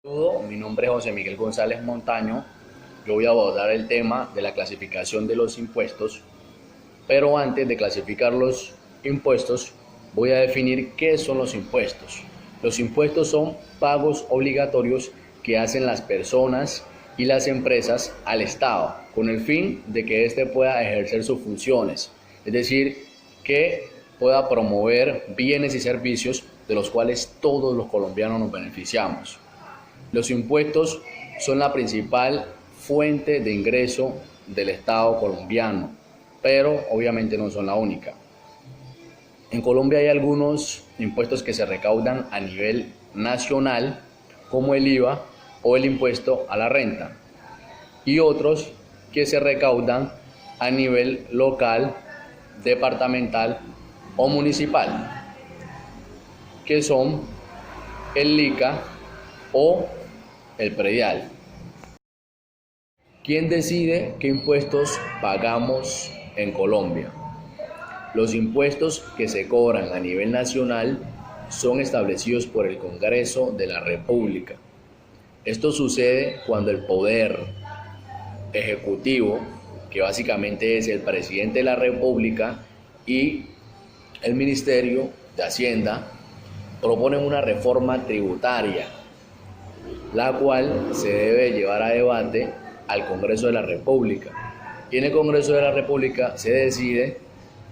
Saludo, mi nombre es José Miguel González Montaño. Yo voy a abordar el tema de la clasificación de los impuestos, pero antes de clasificar los impuestos, voy a definir qué son los impuestos. Los impuestos son pagos obligatorios que hacen las personas y las empresas al Estado, con el fin de que éste pueda ejercer sus funciones, es decir, que pueda promover bienes y servicios de los cuales todos los colombianos nos beneficiamos. Los impuestos son la principal fuente de ingreso del Estado colombiano, pero obviamente no son la única. En Colombia hay algunos impuestos que se recaudan a nivel nacional, como el IVA o el impuesto a la renta, y otros que se recaudan a nivel local, departamental o municipal, que son el ICA o el predial. ¿Quién decide qué impuestos pagamos en Colombia? Los impuestos que se cobran a nivel nacional son establecidos por el Congreso de la República. Esto sucede cuando el poder ejecutivo, que básicamente es el presidente de la República, y el Ministerio de Hacienda proponen una reforma tributaria, la cual se debe llevar a debate al Congreso de la República. Y en el Congreso de la República se decide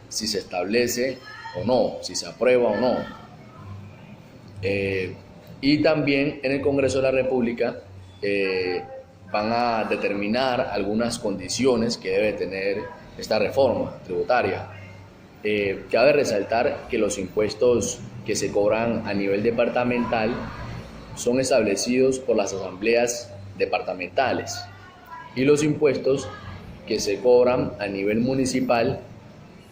si se establece o no, si se aprueba o no. Y también en el Congreso de la República van a determinar algunas condiciones que debe tener esta reforma tributaria. Cabe resaltar que los impuestos que se cobran a nivel departamental son establecidos por las asambleas departamentales, y los impuestos que se cobran a nivel municipal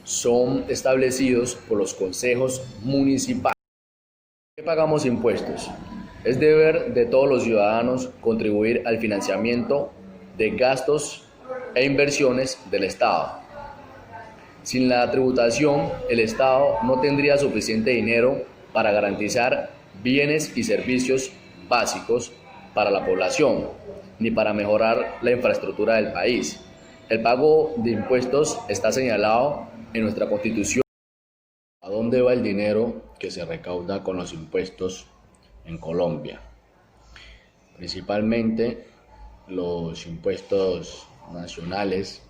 son establecidos por los consejos municipales. ¿Qué pagamos impuestos? Es deber de todos los ciudadanos contribuir al financiamiento de gastos e inversiones del Estado. Sin la tributación, el Estado no tendría suficiente dinero para garantizar bienes y servicios básicos para la población, ni para mejorar la infraestructura del país. El pago de impuestos está señalado en nuestra Constitución. ¿A dónde va el dinero que se recauda con los impuestos en Colombia? Principalmente los impuestos nacionales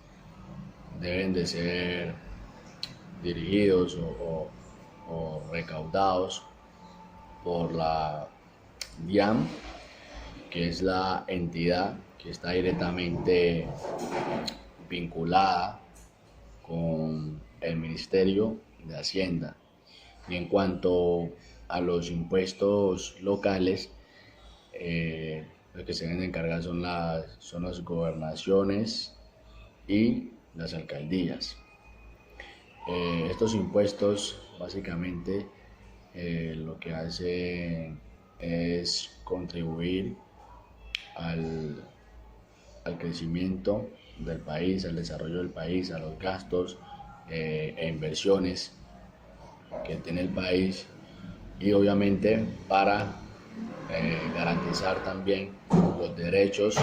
deben de ser dirigidos o recaudados por la DIAN, que es la entidad que está directamente vinculada con el Ministerio de Hacienda. Y en cuanto a los impuestos locales, los que se deben encargar son las gobernaciones y las alcaldías. Estos impuestos básicamente lo que hacen es contribuir al crecimiento del país, al desarrollo del país, a los gastos e inversiones que tiene el país, y obviamente para garantizar también los derechos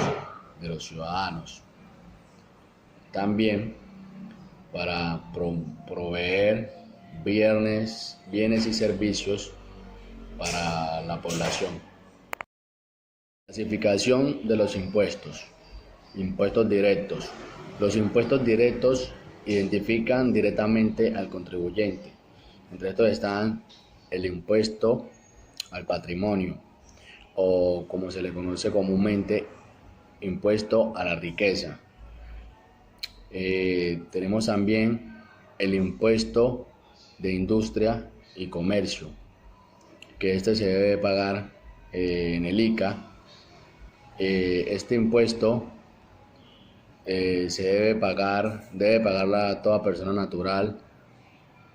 de los ciudadanos. También para proveer bienes y servicios para la población. Clasificación de los impuestos. Impuestos directos. Los impuestos directos identifican directamente al contribuyente. Entre estos están el impuesto al patrimonio, o como se le conoce comúnmente, impuesto a la riqueza. Tenemos también el impuesto de industria y comercio, que este se debe pagar en el ICA. Este impuesto debe pagarla a toda persona natural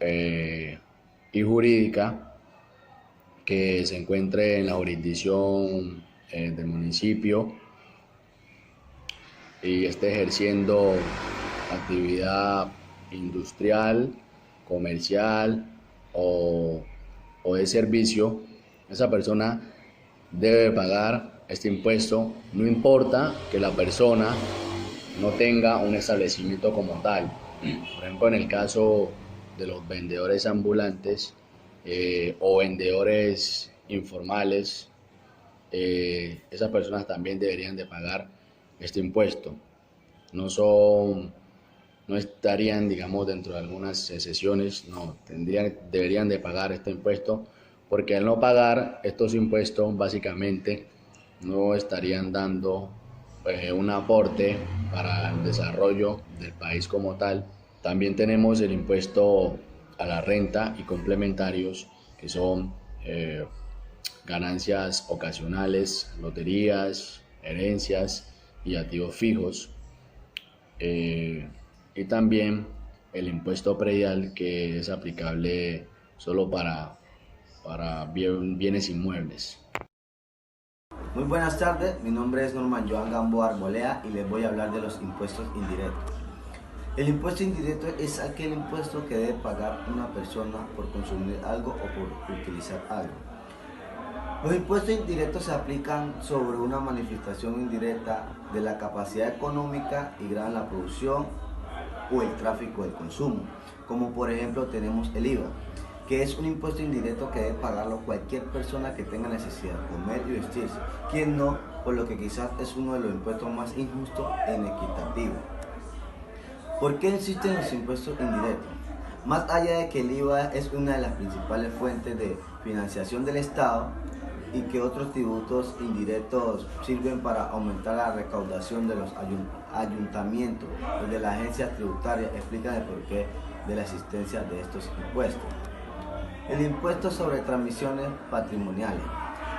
y jurídica que se encuentre en la jurisdicción del municipio y esté ejerciendo actividad industrial, comercial o de servicio. Esa persona debe pagar este impuesto, no importa que la persona no tenga un establecimiento como tal. Por ejemplo, en el caso de los vendedores ambulantes o vendedores informales, esas personas también deberían de pagar este impuesto. No son, no estarían, digamos, dentro de algunas excepciones, no, deberían de pagar este impuesto, porque al no pagar estos impuestos, básicamente, no estarían dando un aporte para el desarrollo del país como tal. También tenemos el impuesto a la renta y complementarios, que son ganancias ocasionales, loterías, herencias y activos fijos. Eh, y también el impuesto predial, que es aplicable solo para bienes inmuebles. Muy buenas tardes, mi nombre es Norman Joan Gamboa Arbolea y les voy a hablar de los impuestos indirectos. El impuesto indirecto es aquel impuesto que debe pagar una persona por consumir algo o por utilizar algo. Los impuestos indirectos se aplican sobre una manifestación indirecta de la capacidad económica y graban la producción o el tráfico del consumo, como por ejemplo tenemos el IVA, que es un impuesto indirecto que debe pagarlo cualquier persona que tenga necesidad de comer y vestirse, quien no, por lo que quizás es uno de los impuestos más injustos e inequitativos. ¿Por qué existen los impuestos indirectos? Más allá de que el IVA es una de las principales fuentes de financiación del Estado y que otros tributos indirectos sirven para aumentar la recaudación de los ayuntamientos, desde la agencia tributaria explican el porqué de la existencia de estos impuestos. El impuesto sobre transmisiones patrimoniales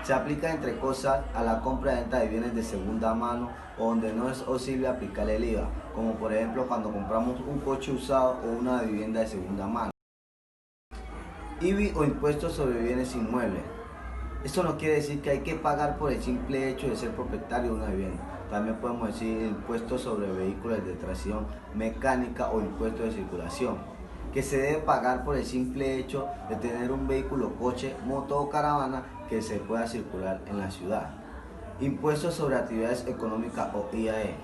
se aplica entre cosas a la compra y venta de bienes de segunda mano o donde no es posible aplicar el IVA, como por ejemplo cuando compramos un coche usado o una vivienda de segunda mano. IBI o impuesto sobre bienes inmuebles. Esto no quiere decir que hay que pagar por el simple hecho de ser propietario de una vivienda. También podemos decir impuesto sobre vehículos de tracción mecánica o impuesto de circulación, que se debe pagar por el simple hecho de tener un vehículo, coche, moto o caravana que se pueda circular en la ciudad. Impuestos sobre actividades económicas o IAE.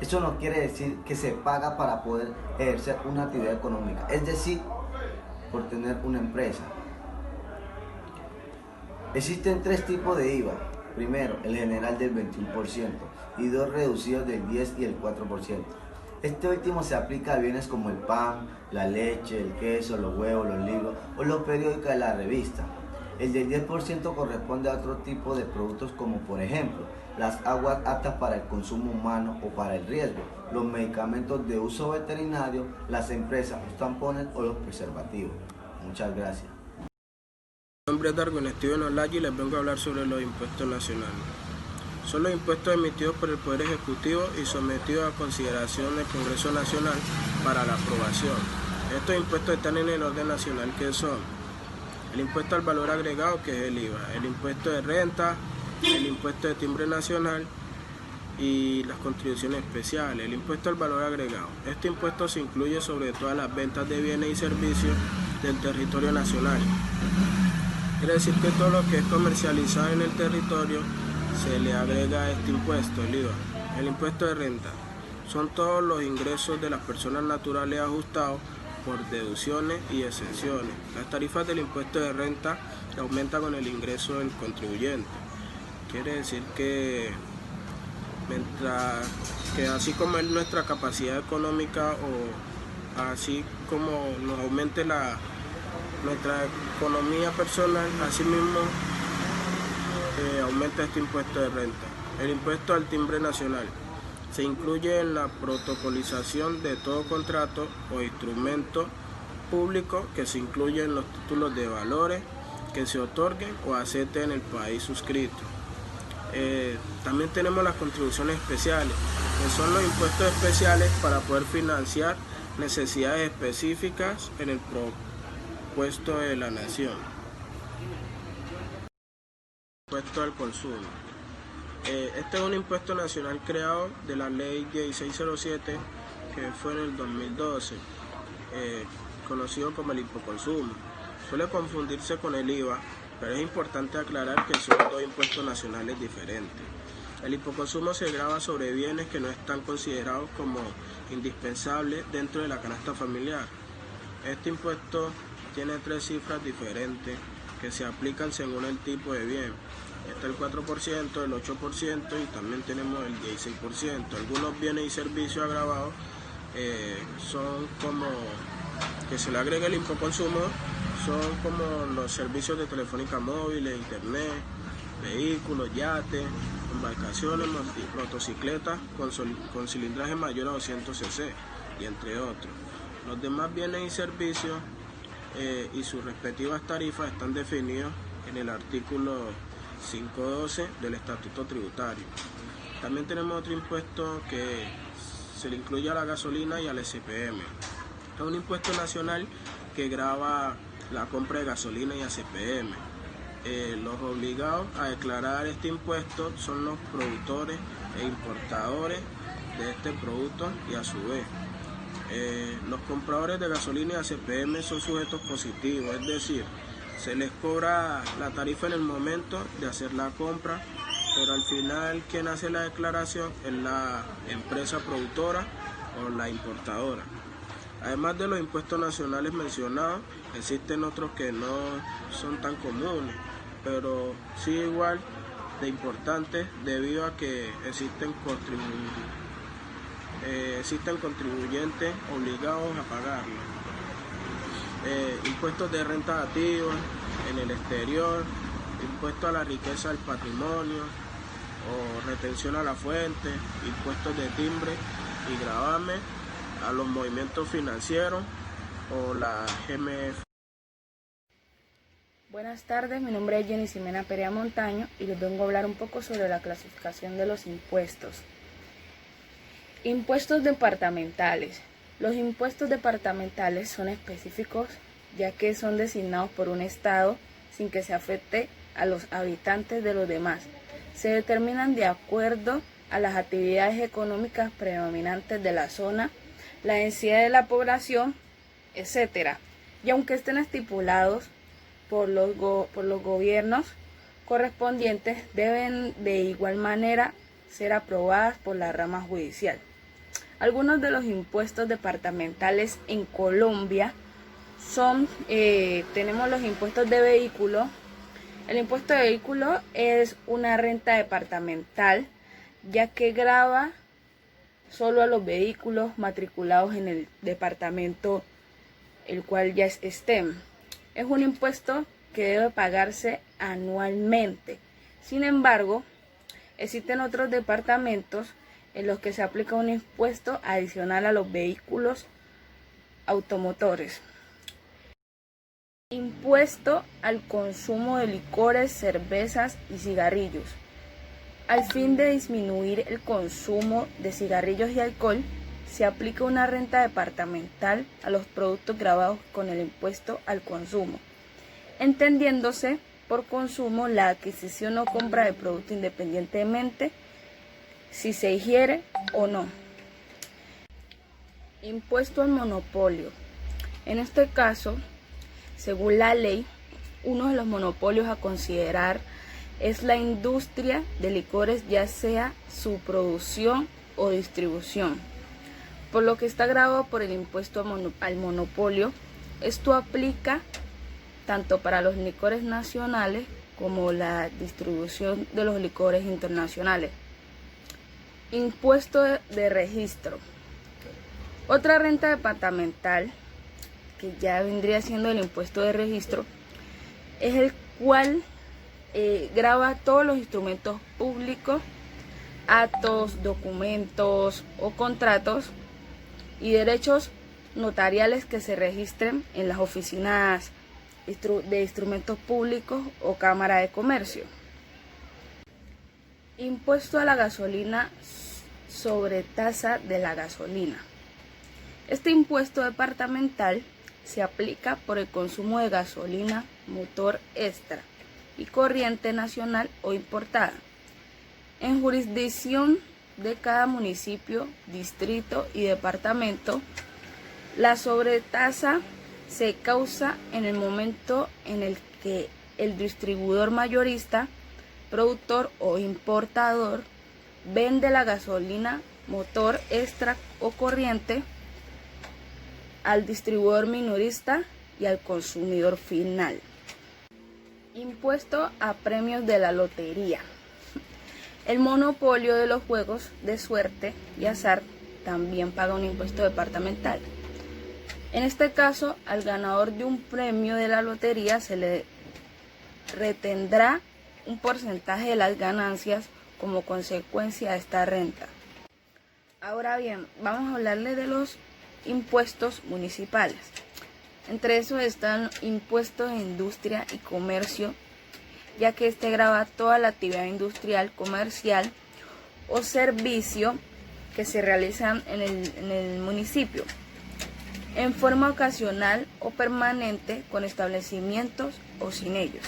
Esto no quiere decir que se paga para poder ejercer una actividad económica, es decir, por tener una empresa. Existen tres tipos de IVA. Primero, el general del 21% y dos reducidos del 10 y el 4%. Este último se aplica a bienes como el pan, la leche, el queso, los huevos, los libros o los periódicos de la revista. El del 10% corresponde a otro tipo de productos como por ejemplo las aguas aptas para el consumo humano o para el riesgo, los medicamentos de uso veterinario, las empresas, los tampones o los preservativos. Muchas gracias. Mi nombre es Darwin Steven Olaya y les vengo a hablar sobre los impuestos nacionales. Son los impuestos emitidos por el Poder Ejecutivo y sometidos a consideración del Congreso Nacional para la aprobación. Estos impuestos están en el orden nacional, que son el impuesto al valor agregado, que es el IVA, el impuesto de renta, el impuesto de timbre nacional y las contribuciones especiales. El impuesto al valor agregado. Este impuesto se incluye sobre todas las ventas de bienes y servicios del territorio nacional. Quiere decir que todo lo que es comercializado en el territorio se le agrega este impuesto, el IVA. El impuesto de renta son todos los ingresos de las personas naturales ajustados por deducciones y exenciones. Las tarifas del impuesto de renta aumentan con el ingreso del contribuyente. Quiere decir que así como es nuestra capacidad económica o así como nos aumente nuestra economía personal, así mismo aumenta este impuesto de renta. El impuesto al timbre nacional se incluye en la protocolización de todo contrato o instrumento público que se incluye en los títulos de valores que se otorguen o acepten en el país suscrito. También tenemos las contribuciones especiales, que son los impuestos especiales para poder financiar necesidades específicas en el presupuesto de la nación. Impuesto al consumo. Este es un impuesto nacional creado de la ley 1607, que fue en el 2012, conocido como el hipoconsumo. Suele confundirse con el IVA, pero es importante aclarar que son dos impuestos nacionales diferentes. El hipoconsumo se grava sobre bienes que no están considerados como indispensables dentro de la canasta familiar. Este impuesto tiene 3 cifras diferentes que se aplican según el tipo de bien. Está el 4%, el 8% y también tenemos el 16%. Algunos bienes y servicios agravados son como que se le agrega el hipoconsumo, son como los servicios de telefónica móvil, internet, vehículos, yates, embarcaciones, motocicletas con cilindraje mayor a 200 cc y entre otros. Los demás bienes y servicios y sus respectivas tarifas están definidos en el artículo 512 del Estatuto Tributario. También tenemos otro impuesto que se le incluye a la gasolina y al SPM. Es un impuesto nacional que grava la compra de gasolina y ACPM. Los obligados a declarar este impuesto son los productores e importadores de este producto y a su vez los compradores de gasolina y ACPM son sujetos positivos, es decir, se les cobra la tarifa en el momento de hacer la compra, pero al final quien hace la declaración es la empresa productora o la importadora. Además de los impuestos nacionales mencionados, existen otros que no son tan comunes, pero sí igual de importantes debido a que existen contribuyentes obligados a pagarlo. Impuestos de renta activa en el exterior, impuesto a la riqueza del patrimonio o retención a la fuente, impuestos de timbre y gravamen a los movimientos financieros o la GMF. Buenas tardes, mi nombre es Jenny Ximena Perea Montaño y les vengo a hablar un poco sobre la clasificación de los impuestos. Impuestos departamentales. Los impuestos departamentales son específicos ya que son designados por un estado sin que se afecte a los habitantes de los demás. Se determinan de acuerdo a las actividades económicas predominantes de la zona, la densidad de la población, etc. Y aunque estén estipulados por los gobiernos correspondientes, deben de igual manera ser aprobadas por la rama judicial. Algunos de los impuestos departamentales en Colombia son, tenemos los impuestos de vehículo. El impuesto de vehículo es una renta departamental, ya que grava solo a los vehículos matriculados en el departamento, el cual ya es STEM. Es un impuesto que debe pagarse anualmente. Sin embargo, existen otros departamentos en los que se aplica un impuesto adicional a los vehículos automotores. Impuesto al consumo de licores, cervezas y cigarrillos. Al fin de disminuir el consumo de cigarrillos y alcohol, se aplica una renta departamental a los productos gravados con el impuesto al consumo, entendiéndose por consumo la adquisición o compra de producto independientemente si se ingiere o no. Impuesto al monopolio. En este caso, según la ley, uno de los monopolios a considerar es la industria de licores, ya sea su producción o distribución, por lo que está gravado por el impuesto al monopolio. Esto aplica tanto para los licores nacionales como la distribución de los licores internacionales. Impuesto de registro. Otra renta departamental, que ya vendría siendo el impuesto de registro, es el cual grava todos los instrumentos públicos, actos, documentos o contratos y derechos notariales que se registren en las oficinas de instrumentos públicos o Cámara de Comercio. Impuesto a la gasolina sobre tasa de la gasolina. Este impuesto departamental se aplica por el consumo de gasolina motor extra y corriente nacional o importada. En jurisdicción de cada municipio, distrito y departamento, la sobretasa se causa en el momento en el que el distribuidor mayorista, productor o importador vende la gasolina, motor, extra o corriente al distribuidor minorista y al consumidor final. Impuesto a premios de la lotería. El monopolio de los juegos de suerte y azar también paga un impuesto departamental. En este caso, al ganador de un premio de la lotería se le retendrá un porcentaje de las ganancias como consecuencia de esta renta. Ahora bien, vamos a hablarle de los impuestos municipales. Entre esos están impuestos de industria y comercio, ya que este grava toda la actividad industrial, comercial o servicio que se realizan en el municipio, en forma ocasional o permanente, con establecimientos o sin ellos.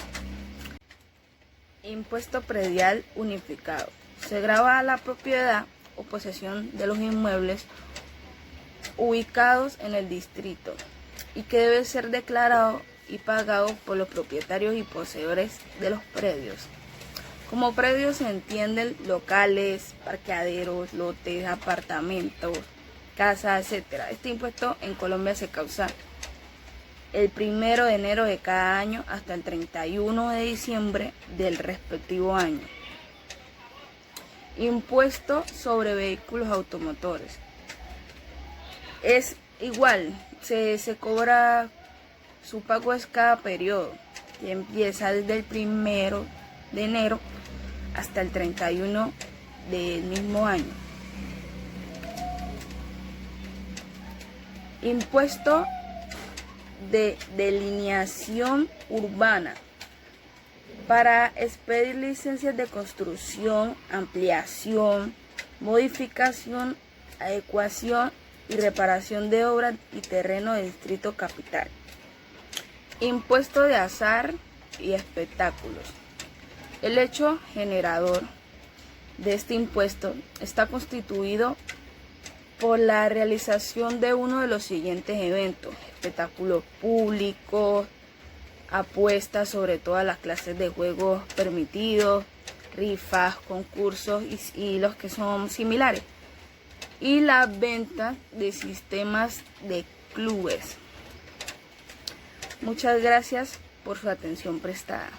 Impuesto predial unificado. Se grava la propiedad o posesión de los inmuebles ubicados en el distrito y que debe ser declarado y pagado por los propietarios y poseedores de los predios. Como predios se entienden locales, parqueaderos, lotes, apartamentos, casas, etc. Este impuesto en Colombia se causa el 1 de enero de cada año hasta el 31 de diciembre del respectivo año. Impuesto sobre vehículos automotores. Es igual, se cobra, su pago es cada periodo, y empieza desde el 1 de enero hasta el 31 del mismo año. Impuesto de delineación urbana. Para expedir licencias de construcción, ampliación, modificación, adecuación y reparación de obras y terreno del Distrito Capital. Impuesto de azar y espectáculos. El hecho generador de este impuesto está constituido por la realización de uno de los siguientes eventos: espectáculos públicos, apuestas sobre todas las clases de juegos permitidos, rifas, concursos y los que son similares, y la venta de sistemas de clubes. Muchas gracias por su atención prestada.